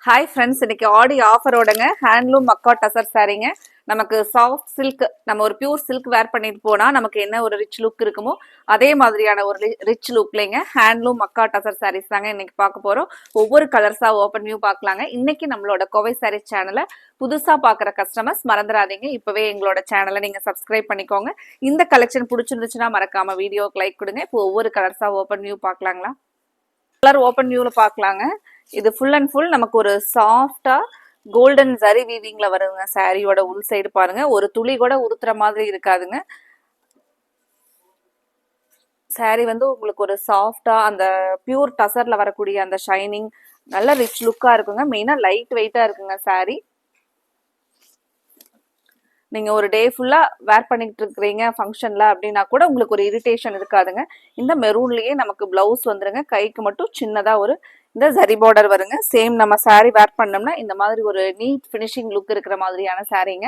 Hi friends, இன்னைக்கு ஆடி ஆஃபரோடங்க handloom மக்கா டசர் சாரீங்க. நமக்கு soft silk, நம்ம ஒரு பியூர் சில்க் வேர் பண்ணிட்டு போனா நமக்கு என்ன ஒரு ரிச் லுக் இருக்குமோ அதே மாதிரியான ஒரு ரிச் லுக்லேங்க ஹேண்ட்லூம் மக்கா டசர் சாரீஸ் தாங்க இன்னைக்கு பார்க்க போறோம். ஒவ்வொரு கலர்ஸா ஓப்பன் வியூ பார்க்கலாங்க. இன்னைக்கு நம்மளோட கோவை சாரீஸ் சேனலை புதுசா பார்க்குற கஸ்டமர்ஸ் மறந்துடாதீங்க, இப்பவே எங்களோட சேனலை நீங்க சப்ஸ்கிரைப் பண்ணிக்கோங்க. இந்த கலெக்ஷன் பிடிச்சிருந்துச்சுன்னா மறக்காம வீடியோக்கு லைக் கொடுங்க. இப்போ ஒவ்வொரு கலர்ஸா ஓப்பன் வியூ பார்க்கலாங்களா? கலர் ஓப்பன் வியூல பார்க்கலாங்க. இது ஃபுல் அண்ட் ஃபுல் நமக்கு ஒரு சாஃப்டா கோல்டன் ஜரி வீவிங்ல வருங்க. சாரியோட உள் சைடு பாருங்க, ஒரு துளி கூட உறுத்துற மாதிரி இருக்காதுங்க. சாரி வந்து உங்களுக்கு ஒரு சாஃப்டா அந்த பியூர் டசர்ல வரக்கூடிய அந்த ஷைனிங் நல்ல ரிச் லுக்கா இருக்குங்க. மெயினா லைட் வெயிட்டா இருக்குங்க சாரி. நீங்க ஒரு டே ஃபுல்லா வேர் பண்ணிட்டு இருக்கிறீங்க ஃபங்க்ஷன்ல அப்படின்னா கூட உங்களுக்கு ஒரு இரிட்டேஷன் இருக்காதுங்க. இந்த மெரூன்லயே நமக்கு பிளவுஸ் வந்துருங்க. கைக்கு மட்டும் சின்னதா ஒரு இந்த ஜரி பார்டர் வருங்க. சேம் நம்ம சாரி வேர் பண்ணோம்னா இந்த மாதிரி ஒரு நீட் ஃபினிஷிங் லுக் இருக்கிற மாதிரியான சாரீங்க.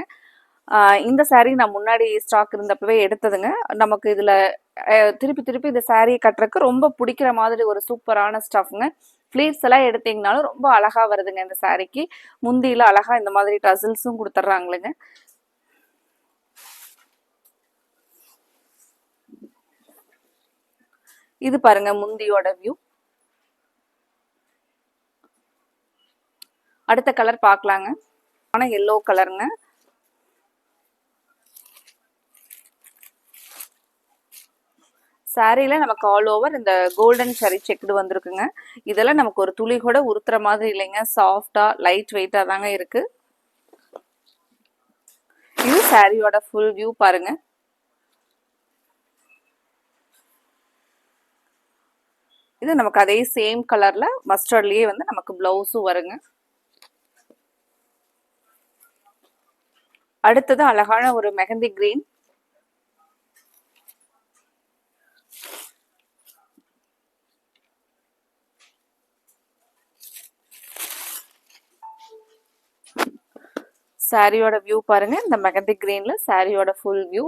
இந்த சாரீ நான் முன்னாடி ஸ்டாக் இருந்தப்பவே எடுத்ததுங்க. நமக்கு இதுல திருப்பி திருப்பி இந்த சாரியை கட்டுறதுக்கு ரொம்ப பிடிக்கிற மாதிரி ஒரு சூப்பரான ஸ்டஃப்ங்க. ஃபிளீட்ஸ் எல்லாம் எடுத்தீங்கனாலும் ரொம்ப அழகா வருதுங்க. இந்த சாரிக்கு முந்தியில அழகா இந்த மாதிரி டசில்ஸும் கொடுத்துட்றாங்களுங்க. இது பாருங்க முந்தியோட வியூ. அடுத்த கலர் பார்க்கலாங்க. ஆனா எல்லோ கலருங்க. சாரியில நமக்கு ஆல் ஓவர் இந்த கோல்டன் சரி செக்குடு வந்திருக்குங்க. இதெல்லாம் நமக்கு ஒரு துளி கூட உறுத்துற மாதிரி இல்லைங்க. சாஃப்டா லைட் வெயிட்டா தாங்க இருக்கு. இது சாரியோட ஃபுல் வியூ பாருங்க. இது நமக்கு அதே சேம் கலர்ல மஸ்டர்ட்லயே வந்து நமக்கு பிளவுஸும் வருங்க. அடுத்தது அழகான ஒரு மெஹந்தி கிரீன். சாரியோட வியூ பாருங்க. இந்த மெஹந்தி கிரீன்ல சாரியோட ஃபுல் வியூ.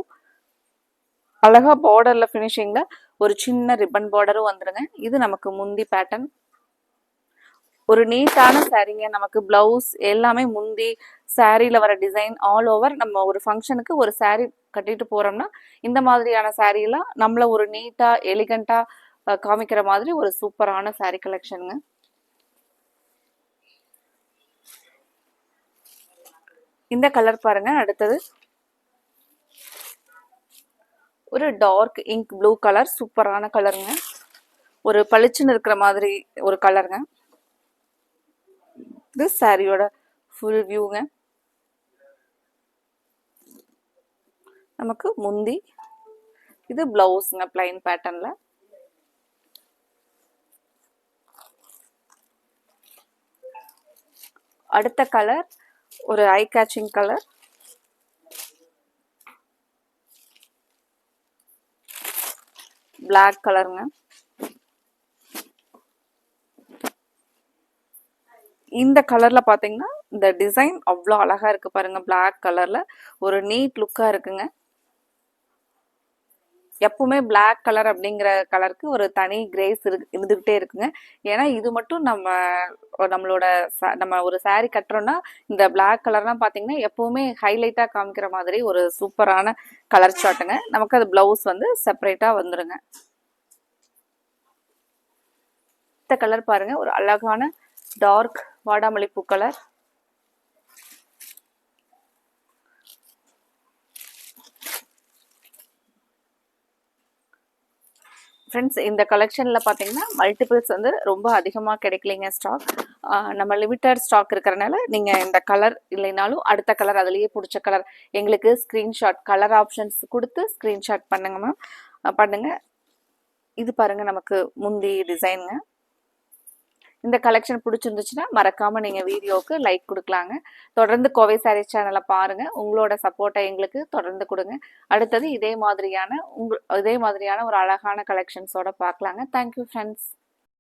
அழகா பார்டர்ல ஃபினிஷிங்ல ஒரு சின்ன ரிப்பன் பார்டரும் வந்துருங்க. இது நமக்கு முந்தி பேட்டர்ன். ஒரு நீட்டான சாரீங்க. நமக்கு பிளவுஸ் எல்லாமே முந்தி சாரியில வர டிசைன் ஆல் ஓவர். நம்ம ஒரு ஃபங்க்ஷனுக்கு ஒரு சாரீ கட்டிட்டு போறோம்னா இந்த மாதிரியான சாரீலாம் நம்மள ஒரு நீட்டா எலிகண்டா காமிக்கிற மாதிரி ஒரு சூப்பரான சாரீ கலெக்ஷனுங்க. இந்த கலர் பாருங்க. அடுத்தது ஒரு டார்க் இங்க் ப்ளூ கலர், சூப்பரான கலருங்க. ஒரு பளிச்சுன்னு இருக்கிற மாதிரி ஒரு கலருங்க. இது சாரியோட ஃபுல் வியூங்க. நமக்கு முந்தி, இது பிளவுஸ்ங்க பிளைன் பேட்டர்ன்ல. அடுத்த கலர் ஒரு ஐ கேச்சிங் கலர். பிளாக் கலருங்க. இந்த கலர்ல பாத்தீங்கன்னா இந்த டிசைன் அவ்வளோ அழகா இருக்கு பாருங்க. பிளாக் கலர்ல ஒரு நீட் லுக்கா இருக்குங்க. எப்பவுமே பிளாக் கலர் அப்படிங்கிற கலருக்கு ஒரு தனி கிரேஸ் இருந்துகிட்டே இருக்குங்க. ஏன்னா இது மட்டும் நம்மளோட நம்ம ஒரு சாரீ கட்டுறோம்னா இந்த பிளாக் கலர்லாம் பாத்தீங்கன்னா எப்பவுமே ஹைலைட்டா காமிக்கிற மாதிரி ஒரு சூப்பரான கலர் சாட்டுங்க. நமக்கு அது பிளவுஸ் வந்து செப்பரேட்டா வந்துருங்க. இந்த கலர் பாருங்க, ஒரு அழகான டார்க் வாடாமல்லி பூ கலர். ஃப்ரெண்ட்ஸ், இந்த கலெக்ஷன்ல பார்த்தீங்கன்னா மல்டிபிள்ஸ் வந்து ரொம்ப அதிகமாக கிடைக்கலைங்க ஸ்டாக். நம்ம லிமிட்டட் ஸ்டாக் இருக்கிறனால நீங்கள் இந்த கலர் இல்லைனாலும் அடுத்த கலர் அதுலேயே பிடிச்ச கலர் எங்களுக்கு ஸ்க்ரீன்ஷாட் கலர் ஆப்ஷன்ஸ் கொடுத்து ஸ்க்ரீன்ஷாட் பண்ணுங்க மேம், பண்ணுங்க. இது பாருங்க நமக்கு முந்தி டிசைனுங்க. இந்த கலெக்ஷன் பிடிச்சிருந்துச்சுன்னா மறக்காம நீங்க வீடியோவுக்கு லைக் கொடுக்கலாங்க. தொடர்ந்து கோவை சாரீஸ் சேனலை பாருங்க. உங்களோட சப்போர்ட்டை எங்களுக்கு தொடர்ந்து கொடுங்க. அடுத்தது இதே மாதிரியான ஒரு அழகான கலெக்ஷன்ஸோட பார்க்கலாங்க. Thank you friends.